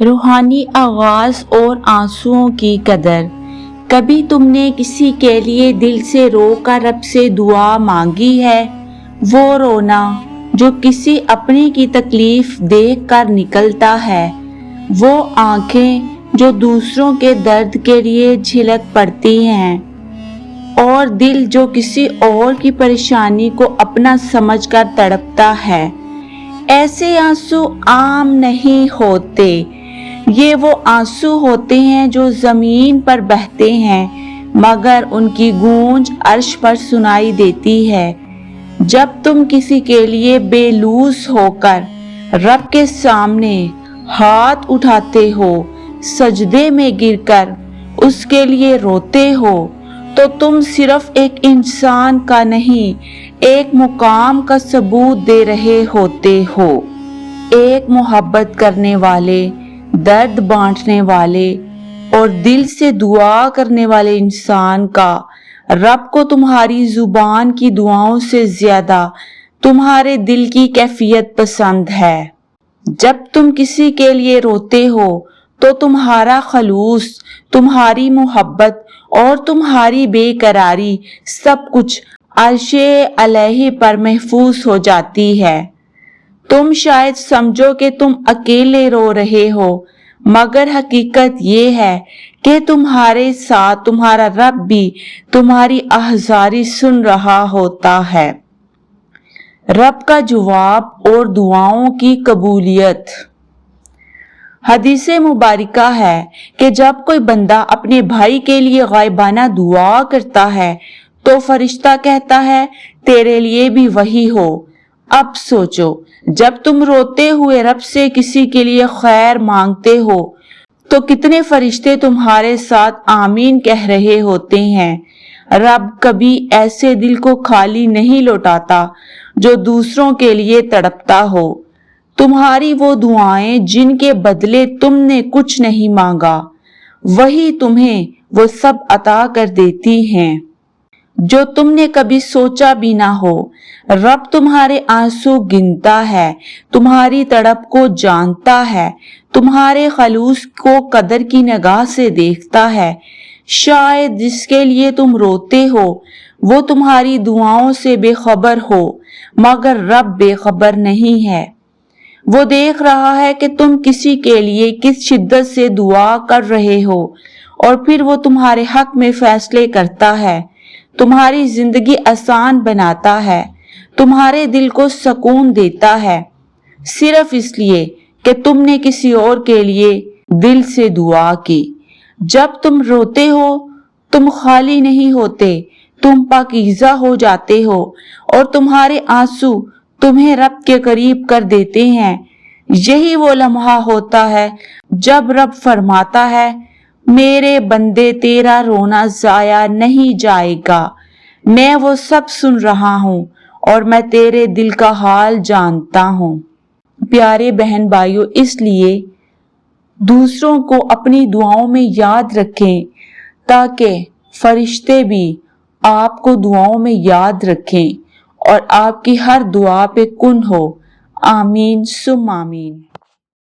روحانی آغاز اور آنسوؤں کی قدر۔ کبھی تم نے کسی کے لیے دل سے رو کر رب سے دعا مانگی ہے؟ وہ رونا جو کسی اپنے کی تکلیف دیکھ کر نکلتا ہے، وہ آنکھیں جو دوسروں کے درد کے لیے جھلک پڑتی ہیں، اور دل جو کسی اور کی پریشانی کو اپنا سمجھ کر تڑپتا ہے۔ ایسے آنسو عام نہیں ہوتے، یہ وہ آنسو ہوتے ہیں جو زمین پر بہتے ہیں مگر ان کی گونج عرش پر سنائی دیتی ہے۔ جب تم کسی کے لیے بے لوث ہو کر رب کے سامنے ہاتھ اٹھاتے ہو، سجدے میں گر کر اس کے لیے روتے ہو، تو تم صرف ایک انسان کا نہیں، ایک مقام کا ثبوت دے رہے ہوتے ہو، ایک محبت کرنے والے، درد بانٹنے والے اور دل سے دعا کرنے والے انسان کا۔ رب کو تمہاری زبان کی دعاؤں سے زیادہ تمہارے دل کی کیفیت پسند ہے۔ جب تم کسی کے لیے روتے ہو تو تمہارا خلوص، تمہاری محبت اور تمہاری بے قراری سب کچھ عرش الہی پر محفوظ ہو جاتی ہے۔ تم شاید سمجھو کہ تم اکیلے رو رہے ہو، مگر حقیقت یہ ہے کہ تمہارے ساتھ تمہارا رب بھی تمہاری آہذاری سن رہا ہوتا ہے۔ رب کا جواب اور دعاؤں کی قبولیت۔ حدیث مبارکہ ہے کہ جب کوئی بندہ اپنے بھائی کے لیے غائبانہ دعا کرتا ہے تو فرشتہ کہتا ہے تیرے لیے بھی وہی ہو۔ اب سوچو، جب تم روتے ہوئے رب سے کسی کے لیے خیر مانگتے ہو تو کتنے فرشتے تمہارے ساتھ آمین کہہ رہے ہوتے ہیں۔ رب کبھی ایسے دل کو خالی نہیں لوٹاتا جو دوسروں کے لیے تڑپتا ہو۔ تمہاری وہ دعائیں جن کے بدلے تم نے کچھ نہیں مانگا، وہی تمہیں وہ سب عطا کر دیتی ہیں جو تم نے کبھی سوچا بھی نہ ہو۔ رب تمہارے آنسو گنتا ہے، تمہاری تڑپ کو جانتا ہے، تمہارے خلوص کو قدر کی نگاہ سے دیکھتا ہے۔ شاید جس کے لیے تم روتے ہو وہ تمہاری دعاؤں سے بے خبر ہو، مگر رب بے خبر نہیں ہے۔ وہ دیکھ رہا ہے کہ تم کسی کے لیے کس شدت سے دعا کر رہے ہو، اور پھر وہ تمہارے حق میں فیصلے کرتا ہے، تمہاری زندگی آسان بناتا ہے، تمہارے دل کو سکون دیتا ہے، صرف اس لیے کہ تم نے کسی اور کے لیے دل سے دعا کی۔ جب تم روتے ہو تم خالی نہیں ہوتے، تم پاکیزہ ہو جاتے ہو، اور تمہارے آنسو تمہیں رب کے قریب کر دیتے ہیں۔ یہی وہ لمحہ ہوتا ہے جب رب فرماتا ہے میرے بندے تیرا رونا ضائع نہیں جائے گا، میں وہ سب سن رہا ہوں اور میں تیرے دل کا حال جانتا ہوں۔ پیارے بہن بھائیوں، اس لیے دوسروں کو اپنی دعاؤں میں یاد رکھیں تاکہ فرشتے بھی آپ کو دعاؤں میں یاد رکھیں اور آپ کی ہر دعا پہ کن ہو۔ آمین ثم آمین۔